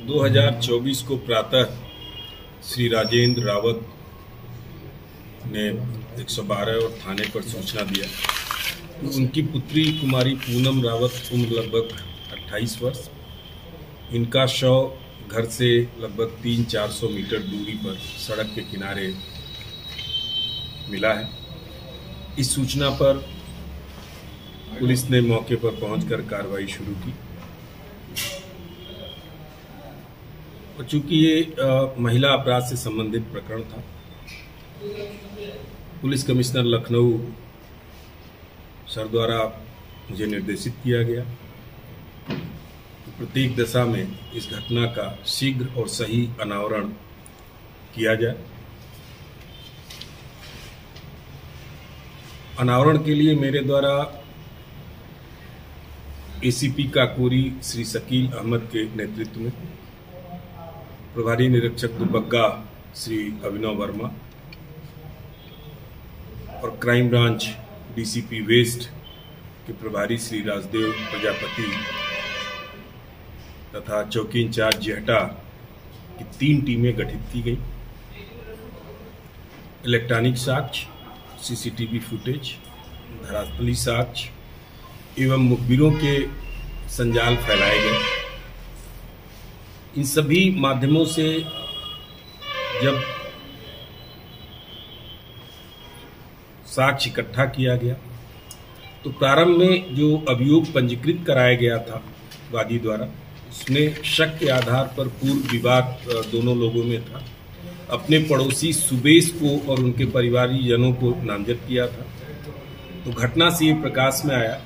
2024 को प्रातः श्री राजेंद्र रावत ने 112 और थाने पर सूचना दिया कि उनकी पुत्री कुमारी पूनम रावत उम्र लगभग 28 वर्ष, इनका शव घर से लगभग 300-400 मीटर दूरी पर सड़क के किनारे मिला है। इस सूचना पर पुलिस ने मौके पर पहुंचकर कार्रवाई शुरू की और चूंकि ये महिला अपराध से संबंधित प्रकरण था, पुलिस कमिश्नर लखनऊ सर द्वारा मुझे निर्देशित किया गया कि प्रत्येक दशा में इस घटना का शीघ्र और सही अनावरण किया जाए। अनावरण के लिए मेरे द्वारा एसीपी काकोरी श्री शकील अहमद के नेतृत्व में प्रभारी निरीक्षक दुबग्गा श्री अभिनव वर्मा और क्राइम ब्रांच डीसीपी वेस्ट के प्रभारी श्री राजदेव प्रजापति तथा चौकी इंचार्ज जेहटा की 3 टीमें गठित की गई। इलेक्ट्रॉनिक साक्ष्य, सीसीटीवी फुटेज, धरातली साक्ष्य एवं मुखबिरों के संजाल फैलाए गए। इन सभी माध्यमों से जब साक्ष्य इकट्ठा किया गया तो प्रारंभ में जो अभियोग पंजीकृत कराया गया था वादी द्वारा, उसमें शक के आधार पर पूर्व विवाद दोनों लोगों में था। अपने पड़ोसी सुबेश को और उनके परिवारजनों को नामजद किया था। तो घटना से ये प्रकाश में आया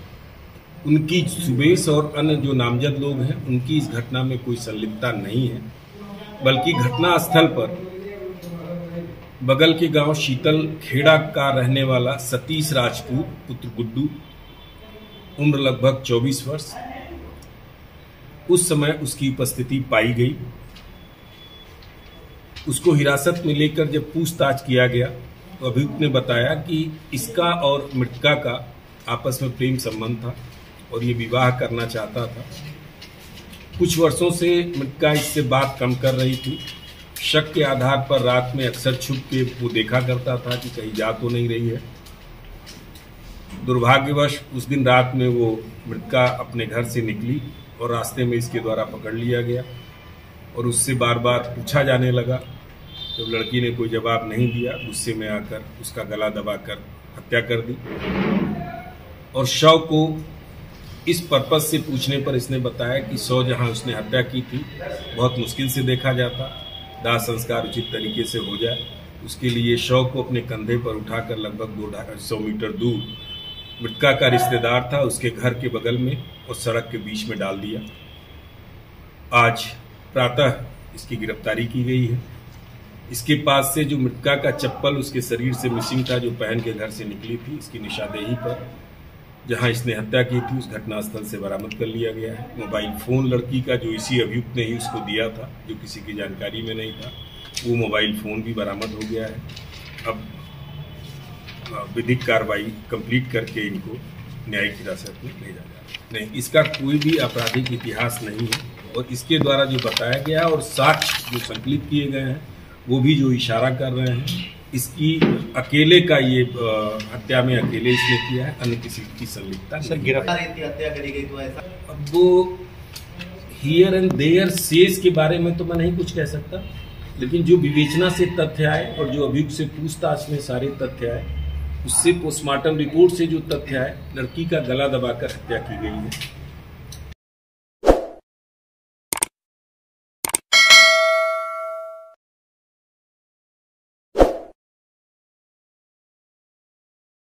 उनकी सुबेश और अन्य जो नामजद लोग हैं उनकी इस घटना में कोई संलिप्तता नहीं है, बल्कि घटना स्थल पर बगल के गांव शीतल खेड़ा का रहने वाला सतीश राजपूत पुत्र गुड्डू उम्र लगभग 24 वर्ष, उस समय उसकी उपस्थिति पाई गई। उसको हिरासत में लेकर जब पूछताछ किया गया तो अभियुक्त ने बताया कि इसका और मृतका का आपस में प्रेम संबंध था और ये विवाह करना चाहता था। कुछ वर्षों से मृतका इससे बात कम कर रही थी। शक के आधार पर रात में अक्सर छुप के वो देखा करता था कि कहीं जा तो नहीं रही है। दुर्भाग्यवश उस दिन रात में वो मृतका अपने घर से निकली और रास्ते में इसके द्वारा पकड़ लिया गया और उससे बार बार पूछा जाने लगा। जब लड़की ने कोई जवाब नहीं दिया, गुस्से में आकर उसका गला दबाकर हत्या कर दी और शव को इस पर्पज से पूछने पर इसने बताया कि शव जहां उसने हत्या की थी बहुत मुश्किल से देखा जाता, दाह संस्कार उचित तरीके से हो जाए, उसके लिए शव को अपने कंधे पर उठाकर लगभग 200 मीटर दूर मृतका का रिश्तेदार था उसके घर के बगल में और सड़क के बीच में डाल दिया। आज प्रातः इसकी गिरफ्तारी की गई है। इसके पास से जो मृतका का चप्पल उसके शरीर से मिसिंग था, जो पहन के घर से निकली थी, इसकी निशानदेही पर जहां इसने हत्या की थी उस घटनास्थल से बरामद कर लिया गया है। मोबाइल फोन लड़की का जो इसी अभियुक्त ने ही उसको दिया था, जो किसी की जानकारी में नहीं था, वो मोबाइल फोन भी बरामद हो गया है। अब विधिक कार्रवाई कंप्लीट करके इनको न्यायिक हिरासत में भेजा जाए। नहीं, इसका कोई भी आपराधिक इतिहास नहीं है और इसके द्वारा जो बताया गया और साक्ष्य जो संकलित किए गए हैं वो भी जो इशारा कर रहे हैं इसकी अकेले का ये हत्या में अकेले इसने किया है, अन्य किसी की संलिप्तता सर गिरफ्तार हत्या करी गई तो ऐसा। अब वो हियर एंड देयर शेष के बारे में तो मैं नहीं कुछ कह सकता, लेकिन जो विवेचना से तथ्य आए और जो अभियुक्त से पूछताछ में सारे तथ्य आए, उससे पोस्टमार्टम रिपोर्ट से जो तथ्य आए, लड़की का गला दबाकर हत्या की गई है।